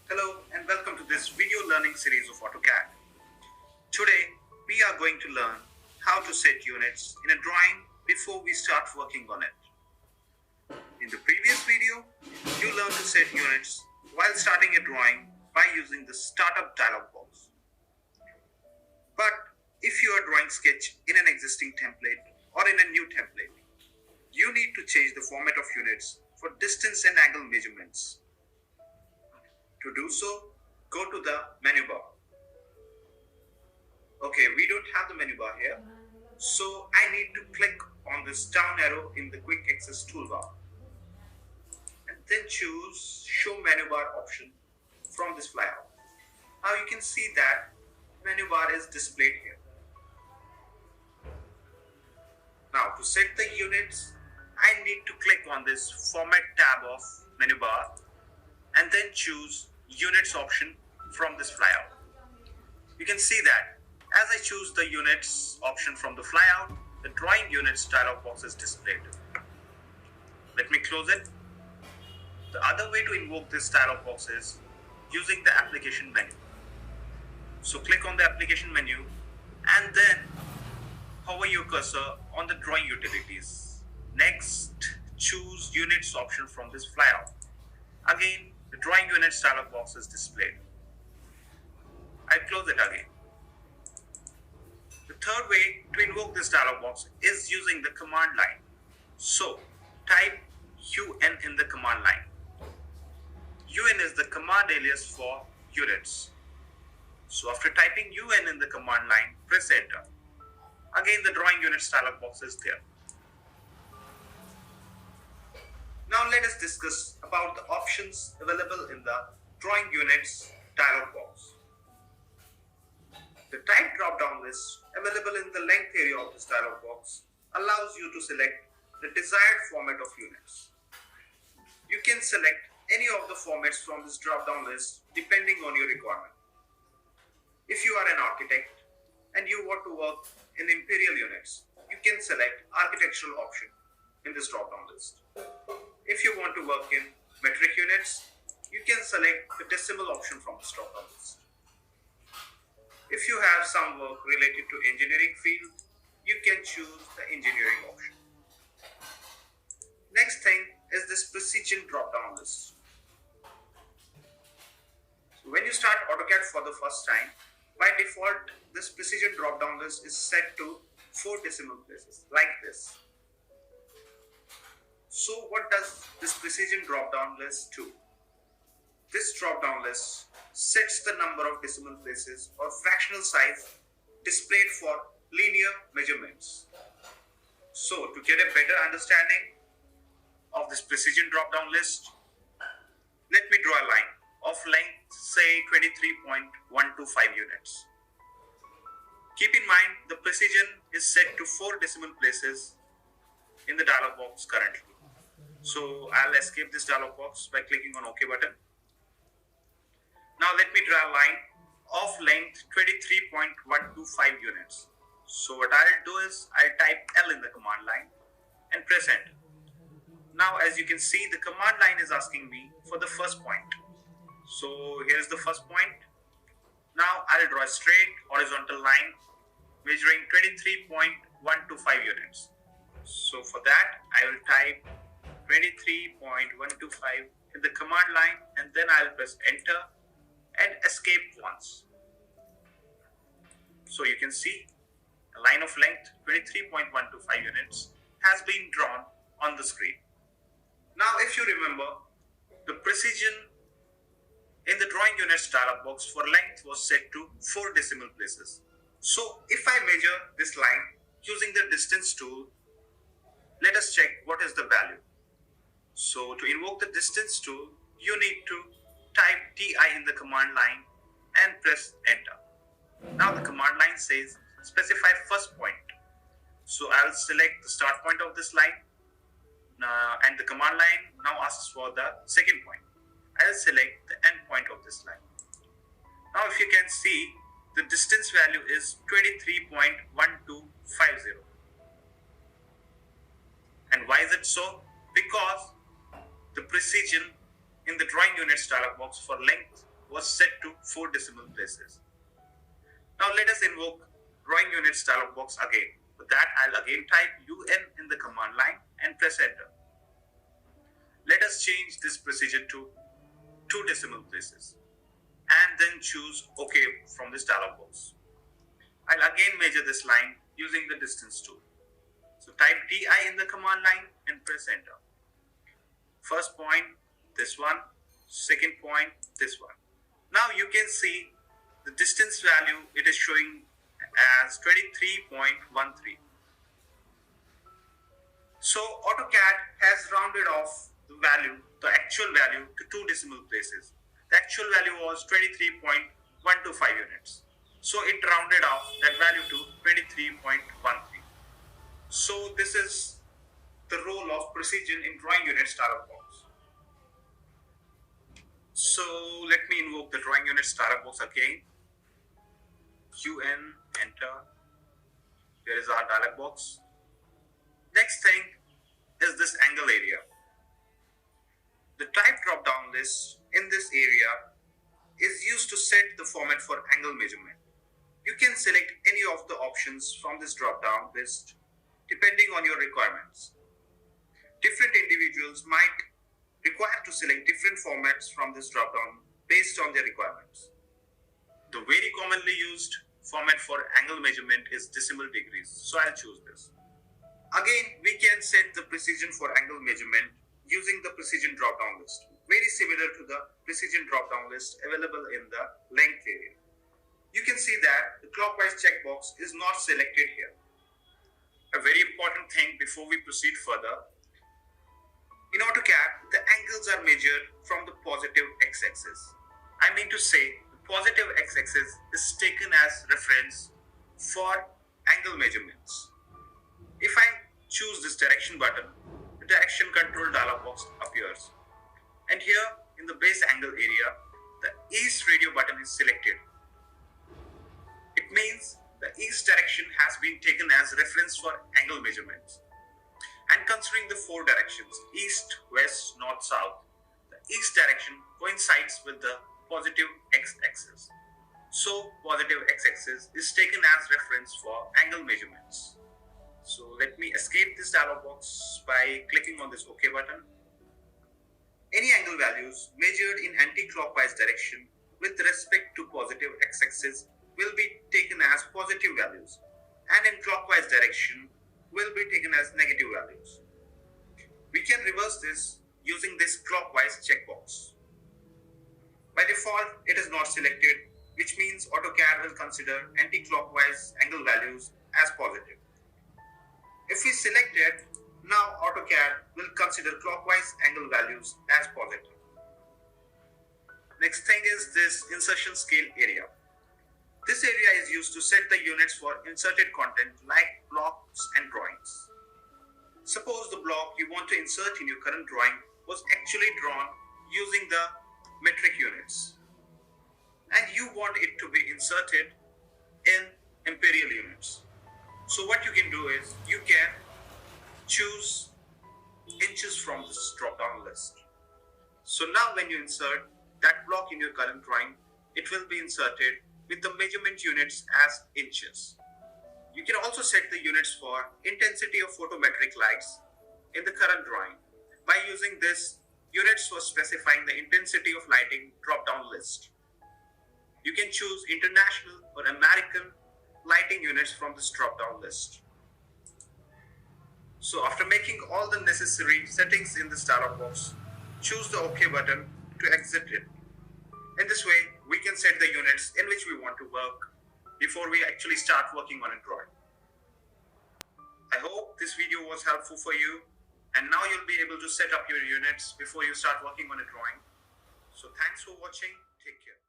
Hello and welcome to this video learning series of AutoCAD. Today we are going to learn how to set units in a drawing before we start working on it. In the previous video, you learned to set units while starting a drawing by using the startup dialog box. But if you are drawing sketch in an existing template or in a new template, you need to change the format of units for distance and angle measurements. To do so, go to the menu bar. Okay, we don't have the menu bar here, so I need to click on this down arrow in the quick access toolbar and then choose show menu bar option from this flyout. Now you can see that menu bar is displayed here. Now to set the units, I need to click on this format tab of menu bar and then choose units option from this flyout. You can see that as I choose the units option from the flyout, the drawing units dialog box is displayed. Let me close it. The other way to invoke this dialog box is using the application menu. So click on the application menu and then hover your cursor on the drawing utilities. Next, choose units option from this flyout. Again, the drawing units dialog box is displayed. I close it again. The third way to invoke this dialog box is using the command line. So type UN in the command line. UN is the command alias for units. So after typing UN in the command line, press enter. Again, the drawing units dialog box is there. Now let us discuss about the options available in the drawing units dialog box. The type drop-down list available in the length area of this dialog box allows you to select the desired format of units. You can select any of the formats from this drop-down list depending on your requirement. If you are an architect and you want to work in imperial units, you can select architectural option in this drop-down list. If you want to work in metric units, you can select the decimal option from this drop-down list. If you have some work related to engineering field, you can choose the engineering option. Next thing is this precision drop-down list. So when you start AutoCAD for the first time, by default, this precision drop-down list is set to 4 decimal places, like this. So what does this precision drop-down list do? This drop-down list sets the number of decimal places or fractional size displayed for linear measurements. So to get a better understanding of this precision drop-down list, let me draw a line of length, say 23.125 units. Keep in mind the precision is set to 4 decimal places in the dialog box currently. So I'll escape this dialog box by clicking on OK button. Now let me draw a line of length 23.125 units. So what I'll do is I'll type L in the command line and press enter. Now as you can see, the command line is asking me for the first point. So here's the first point. Now I'll draw a straight horizontal line measuring 23.125 units. So for that I will type 23.125 in the command line and then I'll press enter and escape once. So you can see a line of length 23.125 units has been drawn on the screen. Now if you remember, the precision in the drawing units dialog box for length was set to 4 decimal places. So if I measure this line using the distance tool, let us check what is the value. So to invoke the distance tool, you need to type TI in the command line and press enter. Now the command line says specify first point. So I'll select the start point of this line and the command line now asks for the second point. I'll select the end point of this line. Now if you can see, the distance value is 23.1250. And why is it so? Because the precision in the drawing units dialog box for length was set to 4 decimal places. Now let us invoke drawing units dialog box again. For that, I'll again type UN in the command line and press enter. Let us change this precision to 2 decimal places and then choose OK from this dialog box. I'll again measure this line using the distance tool. So type DI in the command line and press enter. First point, this one. Second point, this one. Now you can see the distance value it is showing as 23.13. So AutoCAD has rounded off the value, the actual value, to 2 decimal places. The actual value was 23.125 units. So it rounded off that value to 23.13. So this is the role of precision in drawing units dialog box. So let me invoke the drawing units dialog box again. UN, enter. Here is our dialog box. Next thing is this angle area. The type drop down list in this area is used to set the format for angle measurement. You can select any of the options from this drop down list depending on your requirements. Different individuals might require to select different formats from this drop down based on their requirements. The very commonly used format for angle measurement is decimal degrees, so I'll choose this. Again, we can set the precision for angle measurement using the precision drop down list, very similar to the precision drop down list available in the length area. You can see that the clockwise checkbox is not selected here. A very important thing before we proceed further, in AutoCAD, the angles are measured from the positive x-axis. I mean to say, the positive x-axis is taken as reference for angle measurements. If I choose this direction button, the direction control dialog box appears. And here in the base angle area, the east radio button is selected. It means the east direction has been taken as reference for angle measurements. And considering the 4 directions, east, west, north, south, the east direction coincides with the positive x-axis. So positive x-axis is taken as reference for angle measurements. So let me escape this dialog box by clicking on this OK button. Any angle values measured in anti-clockwise direction with respect to positive x-axis will be taken as positive values, and in clockwise direction will be taken as negative values. We can reverse this using this clockwise checkbox. By default, it is not selected, which means AutoCAD will consider anti-clockwise angle values as positive. If we select it, now AutoCAD will consider clockwise angle values as positive. Next thing is this insertion scale area. This area is used to set the units for inserted content like blocks and drawings. Suppose the block you want to insert in your current drawing was actually drawn using the metric units, and you want it to be inserted in imperial units. So what you can do is you can choose inches from this drop-down list. So now when you insert that block in your current drawing, it will be inserted with the measurement units as inches. You can also set the units for intensity of photometric lights in the current drawing by using this units for specifying the intensity of lighting drop-down list. You can choose international or American lighting units from this drop-down list. So after making all the necessary settings in this dialog box, choose the OK button to exit it. In this way, we can set the units in which we want to work before we actually start working on a drawing. I hope this video was helpful for you, and now you'll be able to set up your units before you start working on a drawing. So thanks for watching. Take care.